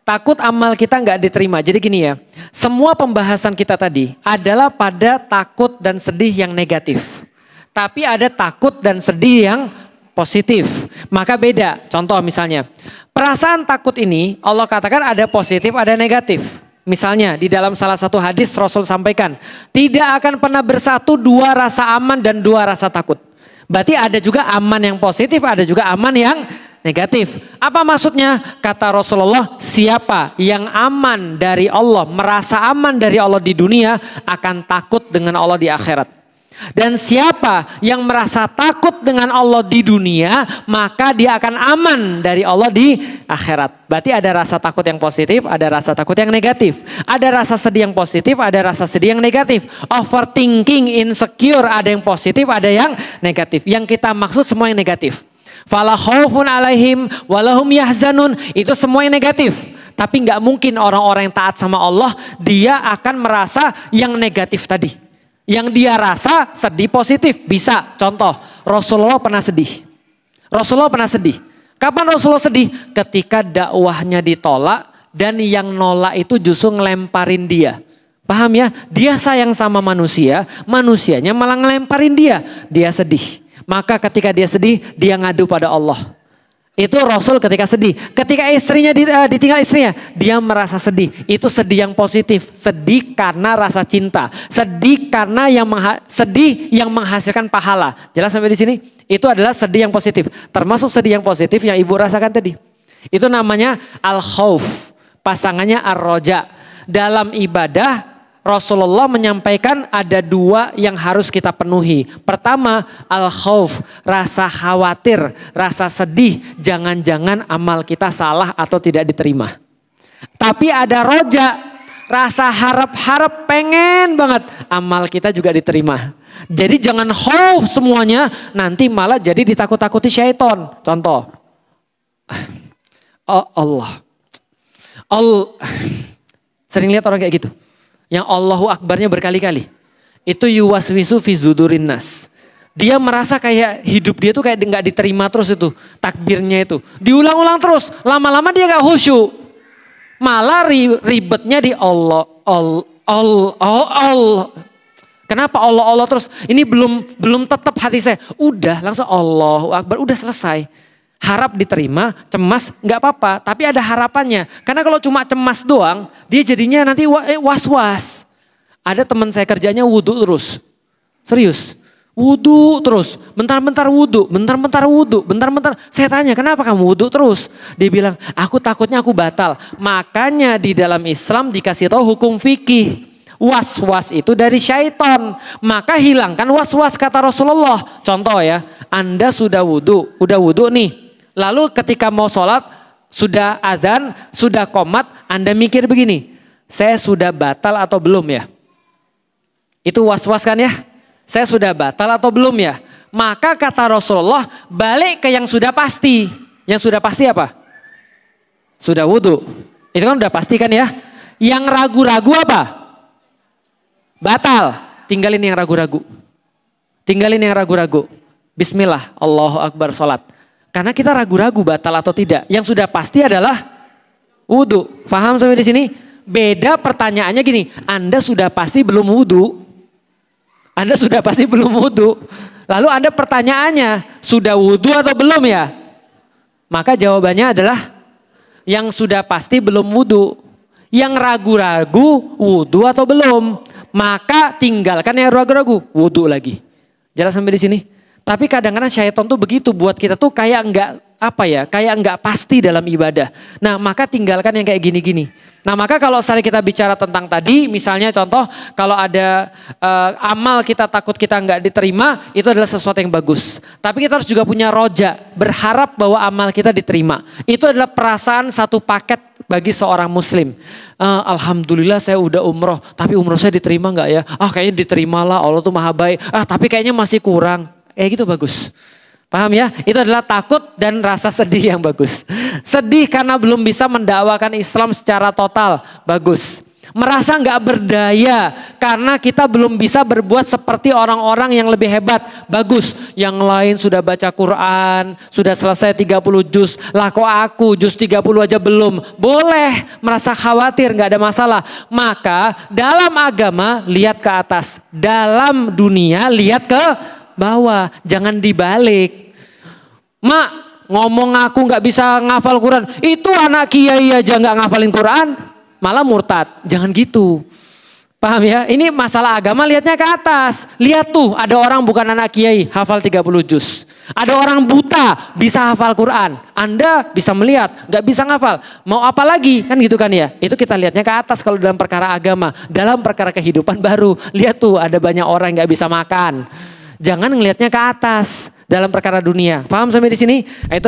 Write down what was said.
Takut amal kita nggak diterima. Jadi gini ya, semua pembahasan kita tadi adalah pada takut dan sedih yang negatif. Tapi ada takut dan sedih yang positif. Maka beda. Contoh misalnya, perasaan takut ini Allah katakan ada positif, ada negatif. Misalnya di dalam salah satu hadis Rasul sampaikan, tidak akan pernah bersatu dua rasa aman dan dua rasa takut. Berarti ada juga aman yang positif, ada juga aman yang negatif. Apa maksudnya? Kata Rasulullah, siapa yang aman dari Allah, merasa aman dari Allah di dunia, akan takut dengan Allah di akhirat. Dan siapa yang merasa takut dengan Allah di dunia, maka dia akan aman dari Allah di akhirat. Berarti ada rasa takut yang positif, ada rasa takut yang negatif. Ada rasa sedih yang positif, ada rasa sedih yang negatif. Overthinking, insecure, ada yang positif, ada yang negatif. Yang kita maksud semua yang negatif. Fala khaufun alaihim walahum yahzanun, itu semua yang negatif. Tapi nggak mungkin orang-orang yang taat sama Allah dia akan merasa yang negatif tadi. Yang dia rasa sedih positif bisa. Contoh, Rasulullah pernah sedih. Rasulullah pernah sedih. Kapan Rasulullah sedih? Ketika dakwahnya ditolak dan yang nolak itu justru ngelemparin dia. Paham ya? Dia sayang sama manusia, manusianya malah ngelemparin dia. Dia sedih. Maka ketika dia sedih, dia ngadu pada Allah. Itu Rasul ketika sedih. Ketika istrinya ditinggal istrinya, dia merasa sedih. Itu sedih yang positif. Sedih karena rasa cinta. Sedih karena sedih yang menghasilkan pahala. Jelas sampai di sini? Itu adalah sedih yang positif. Termasuk sedih yang positif yang ibu rasakan tadi. Itu namanya al-khauf. Pasangannya ar-roja. Dalam ibadah Rasulullah menyampaikan ada dua yang harus kita penuhi. Pertama, al-khauf, rasa khawatir, rasa sedih, jangan-jangan amal kita salah atau tidak diterima. Tapi ada roja, rasa harap-harap, pengen banget amal kita juga diterima. Jadi jangan khauf semuanya, nanti malah jadi ditakut-takuti syaitan. Contoh, Allah. Sering lihat orang kayak gitu. Yang Allahu Akbarnya berkali-kali. Itu yuwaswisu fi zudurin nas. Dia merasa kayak hidup dia tuh kayak nggak diterima terus itu. Takbirnya itu. Diulang-ulang terus. Lama-lama dia nggak khusyuk. Malah ribetnya di Allah. Kenapa Allah terus? Ini belum tetap hati saya. Udah langsung Allahu Akbar. Udah selesai. Harap diterima, cemas nggak apa-apa, tapi ada harapannya. Karena kalau cuma cemas doang, dia jadinya nanti was-was. Ada teman saya kerjanya wudhu terus, serius, wudhu terus, bentar-bentar wudhu, bentar-bentar wudhu, bentar-bentar. Saya tanya, kenapa kamu wudhu terus? Dia bilang, aku takutnya aku batal. Makanya di dalam Islam dikasih tahu hukum fikih. Was-was itu dari syaitan. Maka hilangkan was-was kata Rasulullah. Contoh ya, Anda sudah wudhu nih. Lalu ketika mau sholat, sudah adzan, sudah qomat, Anda mikir begini, saya sudah batal atau belum ya? Itu was-was kan ya? Saya sudah batal atau belum ya? Maka kata Rasulullah, balik ke yang sudah pasti. Yang sudah pasti apa? Sudah wudhu. Itu kan udah pasti kan ya? Yang ragu-ragu apa? Batal. Tinggalin yang ragu-ragu. Tinggalin yang ragu-ragu. Bismillah, Allahu Akbar, sholat. Karena kita ragu-ragu batal atau tidak. Yang sudah pasti adalah wudhu. Faham sampai di sini? Beda pertanyaannya gini. Anda sudah pasti belum wudhu. Anda sudah pasti belum wudhu. Lalu Anda pertanyaannya, sudah wudhu atau belum ya? Maka jawabannya adalah yang sudah pasti belum wudhu. Yang ragu-ragu wudhu atau belum. Maka tinggalkan yang ragu-ragu, wudhu lagi. Jelas sampai di sini? Tapi kadang-kadang syaitan tuh begitu buat kita tuh kayak kayak enggak pasti dalam ibadah. Nah maka tinggalkan yang kayak gini-gini. Nah maka kalau misalnya kita bicara tentang tadi, misalnya contoh kalau ada amal kita takut kita enggak diterima, itu adalah sesuatu yang bagus. Tapi kita harus juga punya roja, berharap bahwa amal kita diterima. Itu adalah perasaan satu paket bagi seorang muslim. Alhamdulillah saya udah umroh, tapi umroh saya diterima enggak ya? Kayaknya diterimalah, Allah tuh maha baik. Tapi kayaknya masih kurang. Gitu bagus. Paham ya? Itu adalah takut dan rasa sedih yang bagus. Sedih karena belum bisa mendakwakan Islam secara total. Bagus. Merasa nggak berdaya karena kita belum bisa berbuat seperti orang-orang yang lebih hebat. Bagus, yang lain sudah baca Quran, sudah selesai 30 juz. Lah kok aku juz 30 aja belum? Boleh merasa khawatir, nggak ada masalah. Maka dalam agama lihat ke atas, dalam dunia lihat ke bawah, jangan dibalik. Mak, ngomong aku nggak bisa ngafal Quran, itu anak kiai aja nggak ngafalin Quran, malah murtad. Jangan gitu. Paham ya? Ini masalah agama lihatnya ke atas. Lihat tuh ada orang bukan anak kiai hafal 30 juz. Ada orang buta bisa hafal Quran. Anda bisa melihat, nggak bisa ngafal. Mau apa lagi? Kan gitu kan ya. Itu kita lihatnya ke atas kalau dalam perkara agama. Dalam perkara kehidupan baru. Lihat tuh ada banyak orang yang nggak bisa makan. Jangan ngelihatnya ke atas dalam perkara dunia. Paham sampai di sini? Itu